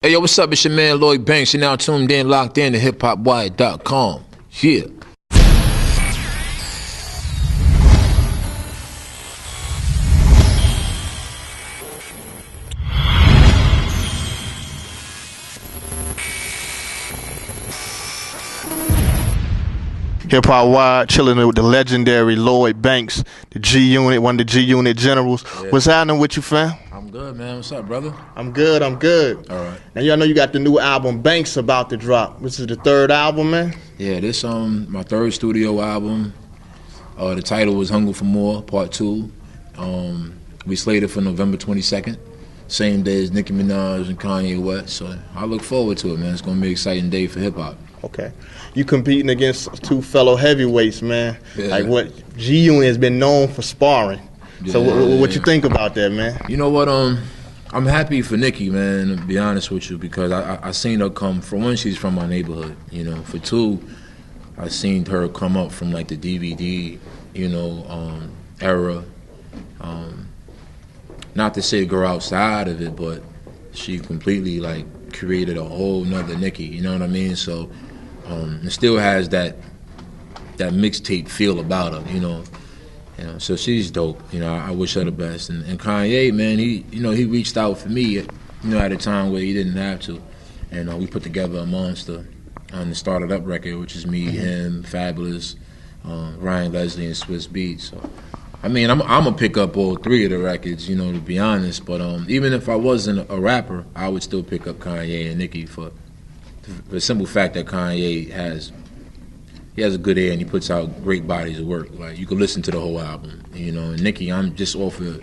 Hey, yo, what's up? It's your man, Lloyd. You're now tuned in, locked in to hiphopwire.com. Yeah. Hip Hop Wire, chilling with the legendary Lloyd Banks, the G Unit, one of the G Unit generals. Yeah. What's happening with you, fam? I'm good, man. What's up, brother? I'm good. All right. Now, y'all know you got the new album, Banks, about to drop. This is the third album, man? Yeah, this my third studio album. The title was Hunger for More, Part 2. We slated for November 22nd, same day as Nicki Minaj and Kanye West. So I look forward to it, man. It's going to be an exciting day for hip-hop. Okay. You competing against two fellow heavyweights, man. Yeah. Like what G Unit has been known for sparring. Yeah, so what you think about that, man? You know what? I'm happy for Nicki, man, to be honest with you, because I seen her come. For one, she's from my neighborhood, you know. For two, I seen her come up from like the DVD, you know, era. Not to say go outside of it, but she completely like created a whole nother Nicki, you know what I mean? So it still has that mixtape feel about her, you know. So she's dope. You know, I wish her the best. And Kanye, man, he reached out for me, you know, at a time where he didn't have to, and we put together a monster on the Started Up record, which is me, him, Fabulous, Ryan Leslie, and Swiss Beats. So, I mean, I'm gonna pick up all three of the records, you know, to be honest. But even if I wasn't a rapper, I would still pick up Kanye and Nicki for the simple fact that Kanye has a good ear and he puts out great bodies of work. Like, you could listen to the whole album, you know. And Nicki, I'm just off of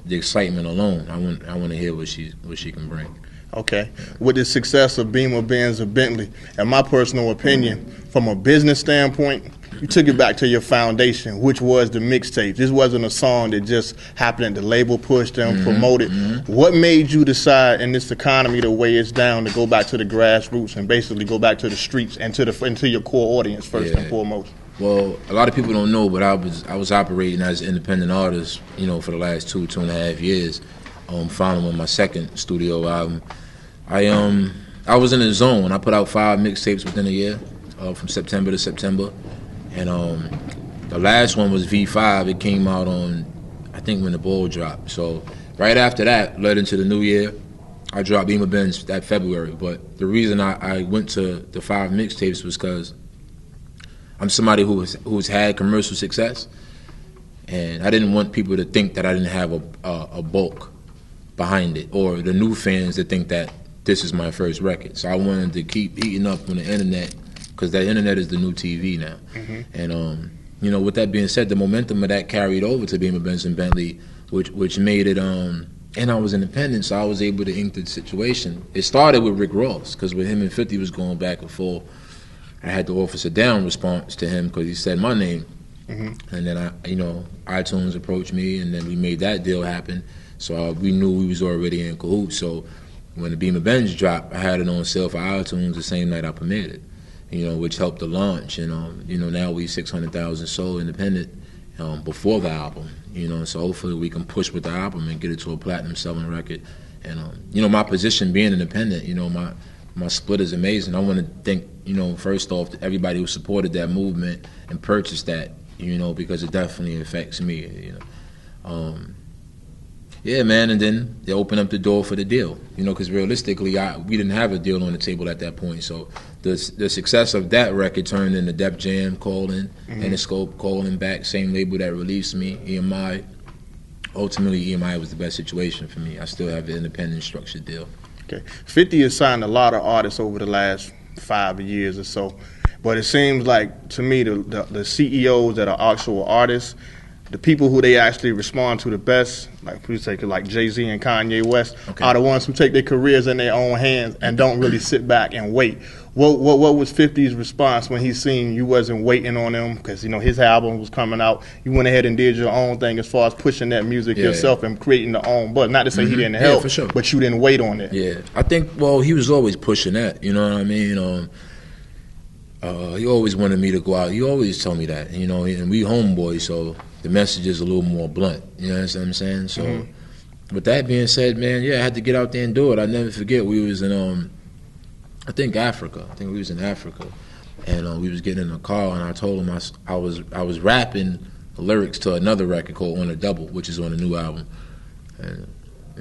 the excitement alone. I want to hear what she can bring. Okay. With the success of Beamer, Benz, or Bentley, in my personal opinion, from a business standpoint, you took it back to your foundation, which was the mixtape. This wasn't a song that just happened. The label pushed them, promoted. What made you decide in this economy, the way it's down, to go back to the grassroots and basically go back to the streets and to your core audience first and foremost? Well, a lot of people don't know, but I was operating as an independent artist, you know, for the last 2.5 years. Following my second studio album, I was in the zone. I put out 5 mixtapes within a year, from September to September. And the last one was V5. It came out on, I think, when the ball dropped. So right after that, led into the new year, I dropped Beamer Benz that February. But the reason I went to the 5 mixtapes was because I'm somebody who's had commercial success, and I didn't want people to think that I didn't have a bulk behind it, or the new fans to think that this is my first record. So I wanted to keep eating up on the internet, because that internet is the new TV now. And you know, with that being said, the momentum of that carried over to Beamer, Benz, and Bentley, which made it. And I was independent, so I was able to ink the situation. It started with Rick Ross, because with him and 50 was going back and forth, I had to officer down response to him because he said my name. And then iTunes approached me, and then we made that deal happen. So we knew we was already in cahoots. So when the Beamer Benz dropped, I had it on sale for iTunes the same night I premiered it, you know, which helped the launch. And you know, now we 600,000 sold independent before the album, you know. So hopefully we can push with the album and get it to a platinum selling record. And you know, my position being independent, you know, my split is amazing. I want to thank, you know, first off, everybody who supported that movement and purchased that, you know, because it definitely affects me, you know. Yeah, man, and then they opened up the door for the deal, you know, because realistically, we didn't have a deal on the table at that point. So the success of that record turned into Def Jam calling, Interscope calling back, same label that released me, EMI. Ultimately, EMI was the best situation for me. I still have an independent structured deal. Okay. 50 has signed a lot of artists over the last 5 years or so, but it seems like, to me, the CEOs that are actual artists, the people who they actually respond to the best, like we take it like Jay-Z and Kanye West, are the ones who take their careers in their own hands and don't really sit back and wait. What was 50's response when he seen you wasn't waiting on him? Because, you know, his album was coming out. You went ahead and did your own thing as far as pushing that music yourself and creating the own buzz. Not to say he didn't help, for sure, but you didn't wait on it. Yeah, I think, well, he was always pushing that, you know what I mean? He always wanted me to go out. He always told me that, you know, and we homeboys, so the message is a little more blunt, you know what I'm saying? So with that being said, man, yeah, I had to get out there and do it. I never forget. We was in I think Africa. I think we was in Africa, and we was getting in the car, and I told him I was rapping the lyrics to another record called On a Double, which is on the new album, and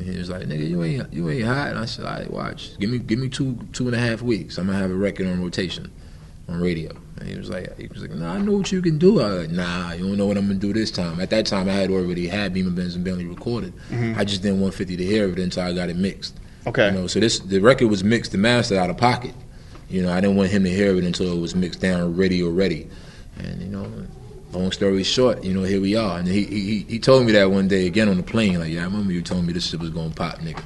he was like, "Nigga, you ain't hot." And I said, "All right, watch. Give me 2.5 weeks. I'm gonna have a record on rotation on radio." And he was like, "Nah, I know what you can do." I was like, "Nah, you don't know what I'm gonna do this time." At that time, I had already had Beamer, Benz, and Bentley recorded. I just didn't want 50 to hear it until I got it mixed. Okay. You know, so the record was mixed and mastered out of pocket. You know, I didn't want him to hear it until it was mixed down, ready. And you know, long story short, you know, here we are. And he told me that one day again on the plane, like, "Yeah, I remember you told me this shit was gonna pop, nigga."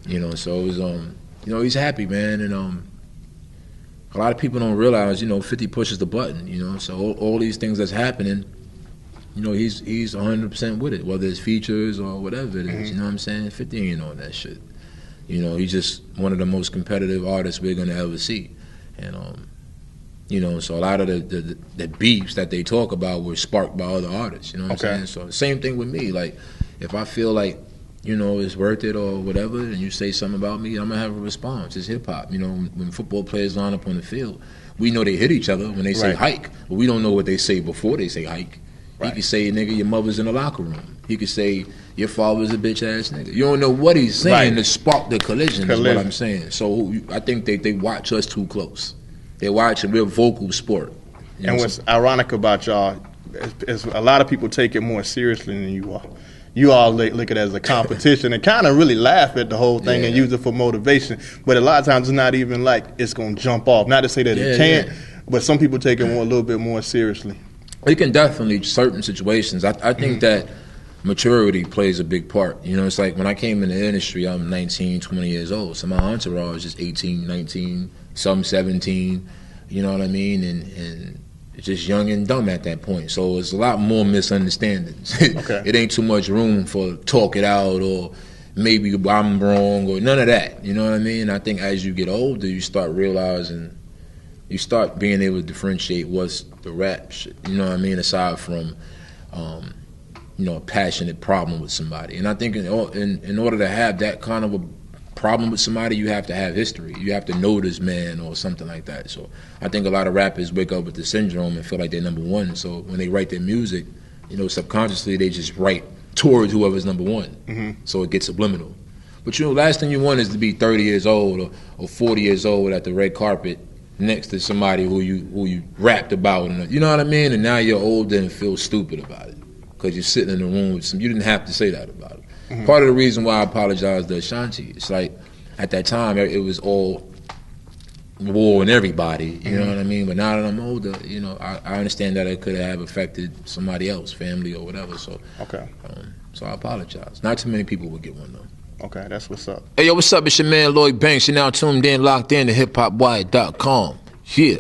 You know, so it was you know, he's happy, man, and a lot of people don't realize, you know, 50 pushes the button, you know, so all these things that's happening, you know, he's 100% with it, whether it's features or whatever it is, you know what I'm saying? 50 ain't on that shit. You know, he's just one of the most competitive artists we're gonna ever see. And you know, so a lot of the beefs that they talk about were sparked by other artists, you know what I'm saying? So the same thing with me, like, if I feel like, you know, it's worth it or whatever, and you say something about me, I'm gonna have a response. It's hip hop. You know, when football players line up on the field, we know they hit each other when they say hike, but we don't know what they say before they say hike. He could say, "Nigga, your mother's in the locker room." He could say, "Your father's a bitch ass nigga." You don't know what he's saying to spark the collision. Is what I'm saying. So I think they watch us too close. They watch a real vocal sport. And what's ironic about y'all is a lot of people take it more seriously than you are. You all look at it as a competition and kind of really laugh at the whole thing and use it for motivation. But a lot of times it's not even like it's going to jump off. Not to say that it can't, but some people take it a little bit more seriously. It can definitely, certain situations. I think that maturity plays a big part. You know, it's like when I came in the industry, I'm 19, 20 years old. So my entourage is 18, 19, some 17, you know what I mean? And it's just young and dumb at that point. So it's a lot more misunderstandings. It ain't too much room for talk it out or maybe I'm wrong or none of that. You know what I mean? I think as you get older, you start realizing, you start being able to differentiate what's the rap shit, you know what I mean, aside from, you know, a passionate problem with somebody. And I think in order to have that kind of a problem with somebody, you have to have history. You have to know this man or something like that. So I think a lot of rappers wake up with the syndrome and feel like they're number one. So when they write their music, you know, subconsciously they just write towards whoever's number one. So it gets subliminal. But you know, last thing you want is to be 30 years old or 40 years old at the red carpet next to somebody who you rapped about, and you know what I mean? And now you're older and feel stupid about it because you're sitting in the room with some. You didn't have to say that about it. Part of the reason why I apologized to Ashanti, it's like at that time it was all war and everybody, you know what I mean? But now that I'm older, you know, I understand that it could have affected somebody else, family or whatever. So so I apologize. Not too many people would get one though. Okay, that's what's up. Hey, yo, what's up? It's your man, Lloyd Banks. You're now tuned in, locked in to hiphopwire.com. Yeah.